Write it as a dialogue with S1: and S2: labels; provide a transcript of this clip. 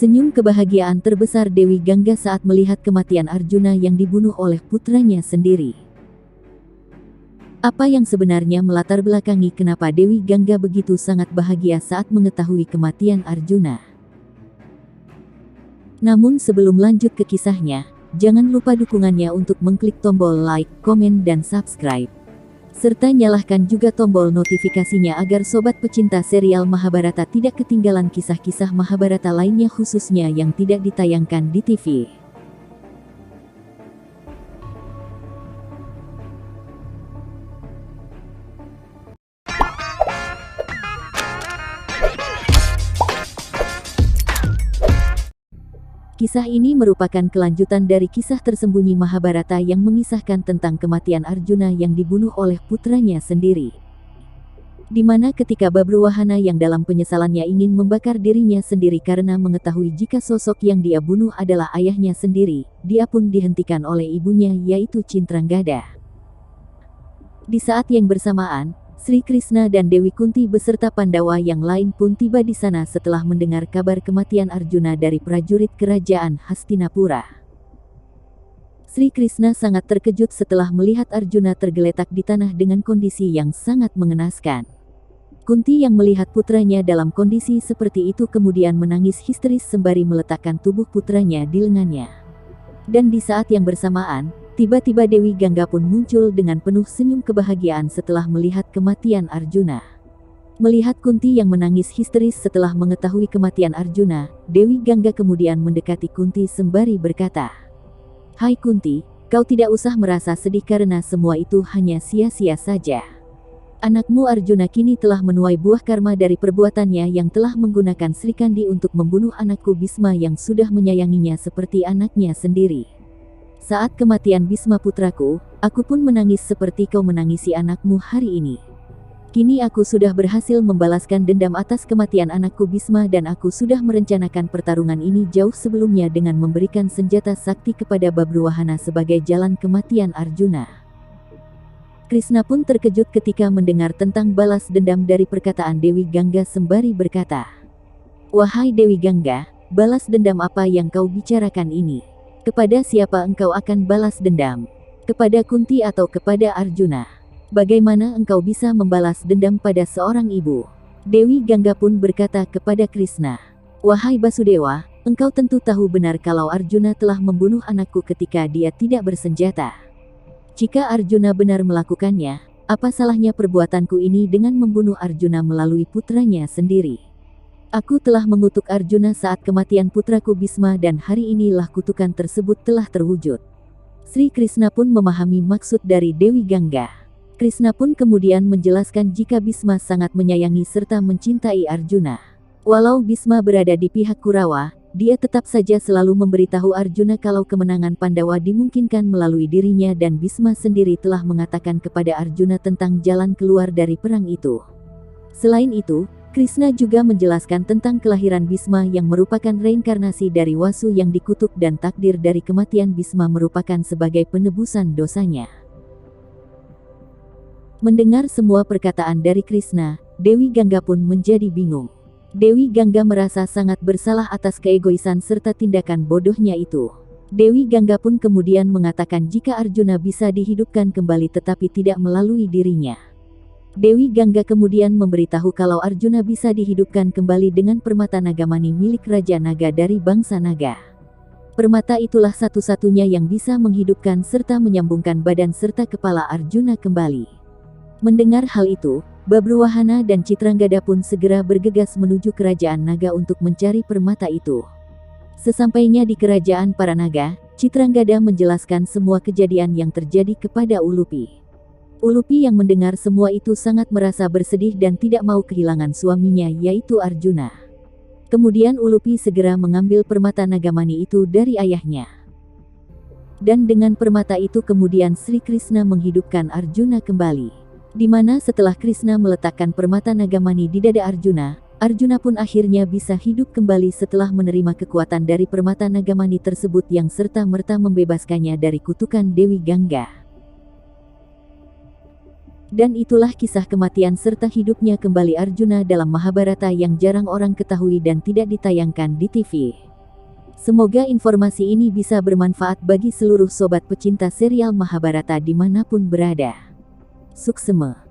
S1: Senyum kebahagiaan terbesar Dewi Gangga saat melihat kematian Arjuna yang dibunuh oleh putranya sendiri. Apa yang sebenarnya melatar belakangi kenapa Dewi Gangga begitu sangat bahagia saat mengetahui kematian Arjuna? Namun sebelum lanjut ke kisahnya, jangan lupa dukungannya untuk mengklik tombol like, komen, dan subscribe. Serta nyalakan juga tombol notifikasinya agar sobat pecinta serial Mahabharata tidak ketinggalan kisah-kisah Mahabharata lainnya khususnya yang tidak ditayangkan di TV. Kisah ini merupakan kelanjutan dari kisah tersembunyi Mahabharata yang mengisahkan tentang kematian Arjuna yang dibunuh oleh putranya sendiri. Di mana ketika Babruwahana yang dalam penyesalannya ingin membakar dirinya sendiri karena mengetahui jika sosok yang dia bunuh adalah ayahnya sendiri, dia pun dihentikan oleh ibunya yaitu Cintranggada. Di saat yang bersamaan, Sri Krishna dan Dewi Kunti beserta Pandawa yang lain pun tiba di sana setelah mendengar kabar kematian Arjuna dari prajurit kerajaan Hastinapura. Sri Krishna sangat terkejut setelah melihat Arjuna tergeletak di tanah dengan kondisi yang sangat mengenaskan. Kunti yang melihat putranya dalam kondisi seperti itu kemudian menangis histeris sembari meletakkan tubuh putranya di lengannya. Dan di saat yang bersamaan, tiba-tiba Dewi Gangga pun muncul dengan penuh senyum kebahagiaan setelah melihat kematian Arjuna. Melihat Kunti yang menangis histeris setelah mengetahui kematian Arjuna, Dewi Gangga kemudian mendekati Kunti sembari berkata, "Hai Kunti, kau tidak usah merasa sedih karena semua itu hanya sia-sia saja. Anakmu Arjuna kini telah menuai buah karma dari perbuatannya yang telah menggunakan Sri Kandi untuk membunuh anakku Bisma yang sudah menyayanginya seperti anaknya sendiri. Saat kematian Bisma putraku, aku pun menangis seperti kau menangisi anakmu hari ini. Kini aku sudah berhasil membalaskan dendam atas kematian anakku Bisma dan aku sudah merencanakan pertarungan ini jauh sebelumnya dengan memberikan senjata sakti kepada Babruwahana sebagai jalan kematian Arjuna." Krishna pun terkejut ketika mendengar tentang balas dendam dari perkataan Dewi Gangga sembari berkata, "Wahai Dewi Gangga, balas dendam apa yang kau bicarakan ini? Kepada siapa engkau akan balas dendam? Kepada Kunti atau kepada Arjuna? Bagaimana engkau bisa membalas dendam pada seorang ibu?" Dewi Gangga pun berkata kepada Krishna, "Wahai Basudewa, engkau tentu tahu benar kalau Arjuna telah membunuh anakku ketika dia tidak bersenjata. Jika Arjuna benar melakukannya, apa salahnya perbuatanku ini dengan membunuh Arjuna melalui putranya sendiri? Aku telah mengutuk Arjuna saat kematian putraku Bisma dan hari inilah kutukan tersebut telah terwujud." Sri Krishna pun memahami maksud dari Dewi Gangga. Krishna pun kemudian menjelaskan jika Bisma sangat menyayangi serta mencintai Arjuna. Walau Bisma berada di pihak Kurawa, dia tetap saja selalu memberitahu Arjuna kalau kemenangan Pandawa dimungkinkan melalui dirinya dan Bisma sendiri telah mengatakan kepada Arjuna tentang jalan keluar dari perang itu. Selain itu, Krishna juga menjelaskan tentang kelahiran Bisma yang merupakan reinkarnasi dari Wasu yang dikutuk dan takdir dari kematian Bisma merupakan sebagai penebusan dosanya. Mendengar semua perkataan dari Krishna, Dewi Gangga pun menjadi bingung. Dewi Gangga merasa sangat bersalah atas keegoisan serta tindakan bodohnya itu. Dewi Gangga pun kemudian mengatakan jika Arjuna bisa dihidupkan kembali tetapi tidak melalui dirinya. Dewi Gangga kemudian memberitahu kalau Arjuna bisa dihidupkan kembali dengan permata Nagamani milik Raja Naga dari bangsa Naga. Permata itulah satu-satunya yang bisa menghidupkan serta menyambungkan badan serta kepala Arjuna kembali. Mendengar hal itu, Babruwahana dan Citranggada pun segera bergegas menuju kerajaan naga untuk mencari permata itu. Sesampainya di kerajaan para naga, Citranggada menjelaskan semua kejadian yang terjadi kepada Ulupi. Ulupi yang mendengar semua itu sangat merasa bersedih dan tidak mau kehilangan suaminya yaitu Arjuna. Kemudian Ulupi segera mengambil permata Nagamani itu dari ayahnya. Dan dengan permata itu kemudian Sri Krishna menghidupkan Arjuna kembali. Di mana setelah Krishna meletakkan permata Nagamani di dada Arjuna, Arjuna pun akhirnya bisa hidup kembali setelah menerima kekuatan dari permata Nagamani tersebut yang serta-merta membebaskannya dari kutukan Dewi Gangga. Dan itulah kisah kematian serta hidupnya kembali Arjuna dalam Mahabharata yang jarang orang ketahui dan tidak ditayangkan di TV. Semoga informasi ini bisa bermanfaat bagi seluruh sobat pecinta serial Mahabharata dimanapun berada. Suksema.